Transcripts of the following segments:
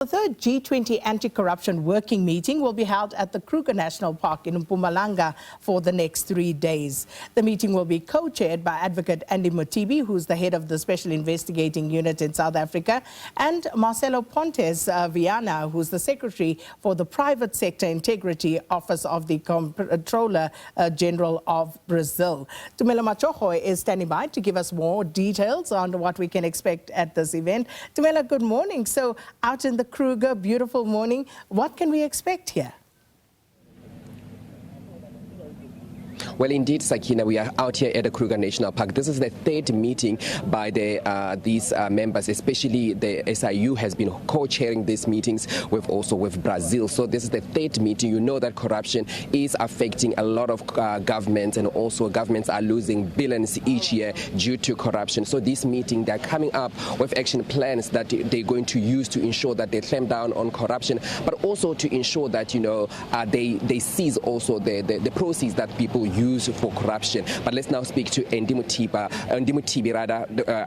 The third G20 Anti-Corruption Working meeting will be held at the Kruger National Park in Mpumalanga for the next 3 days. The meeting will be co-chaired by Advocate Mothibi, who's the head of the Special Investigating Unit in South Africa, and Marcelo Pontes, Vianna, who's the Secretary for the Private Sector Integrity Office of the Comptroller General of Brazil. Tumelo Machogo is standing by to give us more details on what we can expect at this event. Tumelo, good morning. So out in the Kruger, beautiful morning. What can we expect here? Well, indeed, Sakina, we are out here at the Kruger National Park. This is the third meeting by these members, especially the SIU has been co-chairing these meetings with Brazil. So this is the third meeting. You know that corruption is affecting a lot of governments, and also governments are losing billions each year due to corruption. So this meeting, they're coming up with action plans that they're going to use to ensure that they clamp down on corruption, but also to ensure that, you know, they seize also the proceeds that people use for corruption. But let's now speak to Mothibi,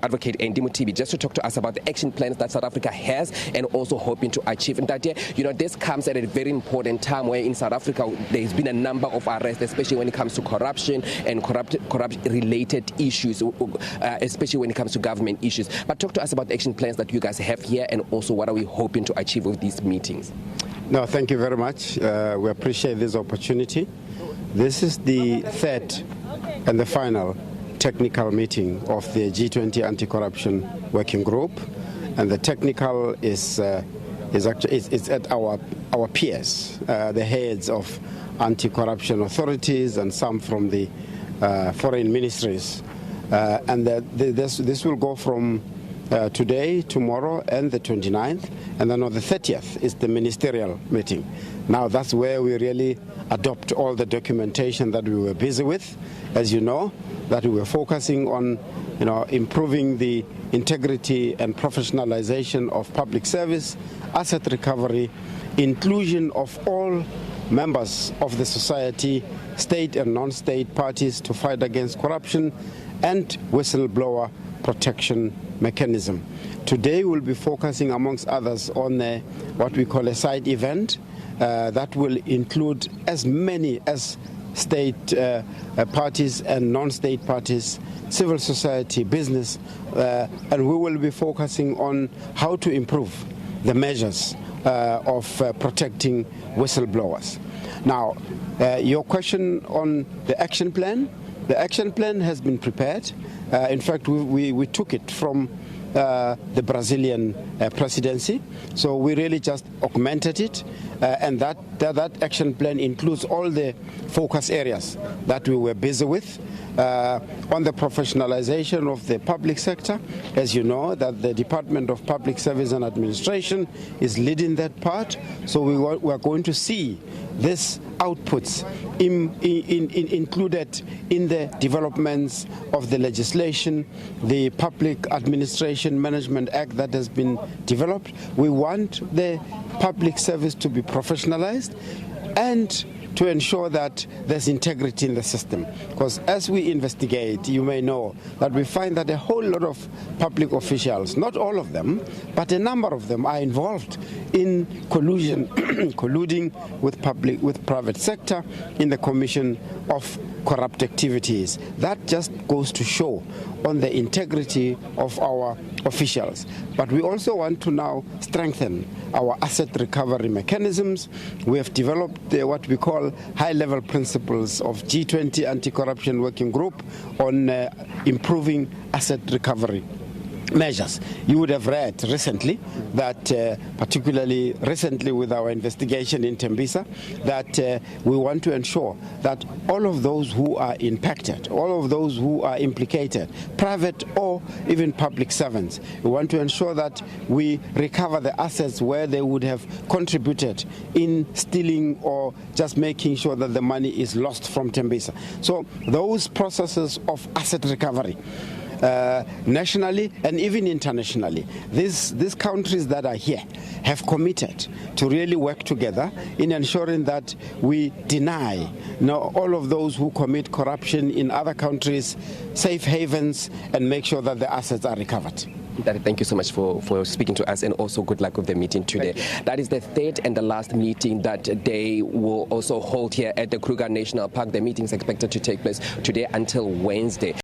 Advocate Mothibi, just to talk to us about the action plans that South Africa has and also hoping to achieve. And that, you know, this comes at a very important time where in South Africa there's been a number of arrests, especially when it comes to corruption and corrupt-related issues, especially when it comes to government issues. But talk to us about the action plans that you guys have here, and also what are we hoping to achieve with these meetings. No, thank you very much. We appreciate this opportunity. This is the third and the final technical meeting of the G20 Anti-Corruption Working Group, and the technical is at our peers, the heads of anti-corruption authorities and some from the foreign ministries, and this will go from today, tomorrow, and the 29th, and then on the 30th is the ministerial meeting. Now that's where we really adopt all the documentation that we were busy with, as you know, that we were focusing on, you know, improving the integrity and professionalization of public service, asset recovery, inclusion of all members of the society, state and non-state parties to fight against corruption, and whistleblower protection mechanism. Today we'll be focusing, amongst others, on what we call a side event that will include as many as state parties and non-state parties, civil society, business, and we will be focusing on how to improve the measures of protecting whistleblowers. Now, your question on the action plan. The action plan has been prepared. In fact, we took it from the Brazilian presidency, so we really just augmented it, and that action plan includes all the focus areas that we were busy with. On the professionalization of the public sector, as you know, that the Department of Public Service and Administration is leading that part, so we are going to see these outputs included in the developments of the legislation, the Public Administration Management Act that has been developed. We want the public service to be professionalized and to ensure that there's integrity in the system. Because as we investigate, you may know that we find that a whole lot of public officials, not all of them, but a number of them are involved in collusion, colluding with private sector in the commission of corrupt activities. That just goes to show on the integrity of our officials. But we also want to now strengthen our asset recovery mechanisms. We have developed what we call high-level principles of G20 Anti-Corruption Working Group on improving asset recovery measures. You would have read recently that, particularly recently with our investigation in Tembisa, that we want to ensure that all of those who are impacted, all of those who are implicated, private or even public servants, we want to ensure that we recover the assets where they would have contributed in stealing or just making sure that the money is lost from Tembisa. So those processes of asset recovery, nationally and even internationally, these countries that are here have committed to really work together in ensuring that we deny all of those who commit corruption in other countries safe havens and make sure that the assets are recovered. Thank you so much for speaking to us, and also good luck with the meeting today. That is the third and the last meeting that they will also hold here at the Kruger National Park. The meeting is expected to take place today until Wednesday.